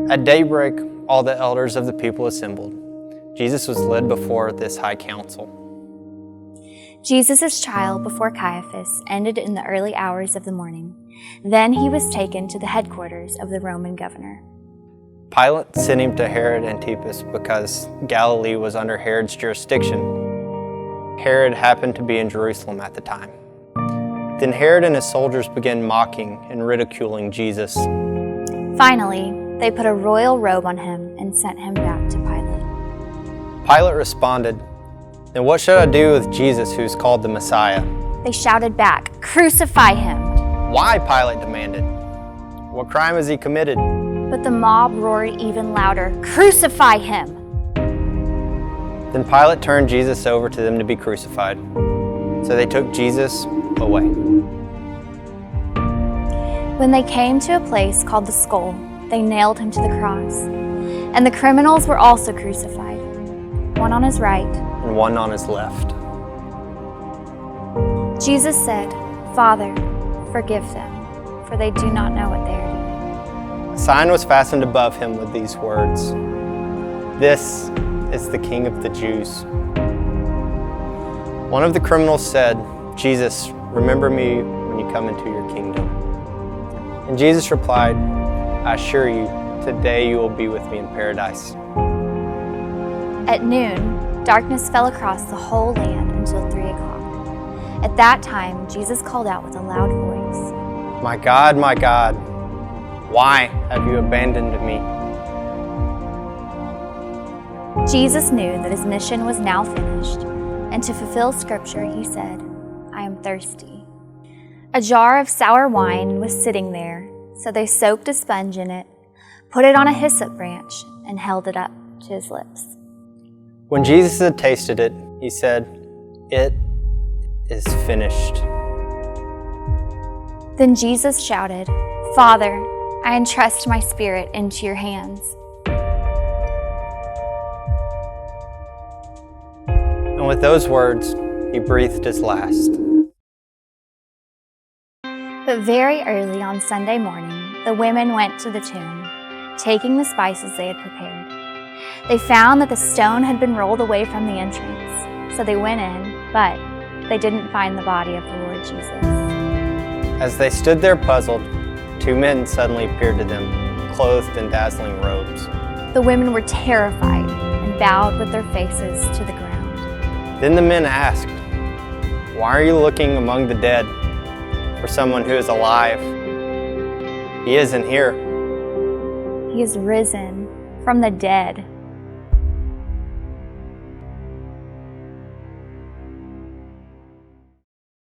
At daybreak, all the elders of the people assembled. Jesus was led before this high council. Jesus' trial before Caiaphas ended in the early hours of the morning. Then he was taken to the headquarters of the Roman governor. Pilate sent him to Herod Antipas because Galilee was under Herod's jurisdiction. Herod happened to be in Jerusalem at the time. Then Herod and his soldiers began mocking and ridiculing Jesus. Finally, they put a royal robe on him and sent him back to Pilate. Pilate responded, "Then what should I do with Jesus who is called the Messiah?" They shouted back, "Crucify him!" "Why?" Pilate demanded. "What crime has he committed?" But the mob roared even louder, "Crucify him!" Then Pilate turned Jesus over to them to be crucified. So they took Jesus away. When they came to a place called the Skull, they nailed him to the cross. And the criminals were also crucified, one on his right and one on his left. Jesus said, "Father, forgive them, for they do not know what they are doing." A sign was fastened above him with these words, "This is the King of the Jews." One of the criminals said, "Jesus, remember me when you come into your kingdom." And Jesus replied, "I assure you, today you will be with me in paradise." At noon, darkness fell across the whole land until 3 o'clock. At that time, Jesus called out with a loud voice, my God, why have you abandoned me?" Jesus knew that his mission was now finished, and to fulfill Scripture, he said, "I am thirsty." A jar of sour wine was sitting there, so they soaked a sponge in it, put it on a hyssop branch, and held it up to his lips. When Jesus had tasted it, he said, "It is finished." Then Jesus shouted, "Father, I entrust my spirit into your hands." And with those words, he breathed his last. But very early on Sunday morning, the women went to the tomb, taking the spices they had prepared. They found that the stone had been rolled away from the entrance, so they went in, but they didn't find the body of the Lord Jesus. As they stood there puzzled, two men suddenly appeared to them, clothed in dazzling robes. The women were terrified and bowed with their faces to the ground. Then the men asked, "Why are you looking among the dead for someone who is alive? He isn't here. He is risen from the dead.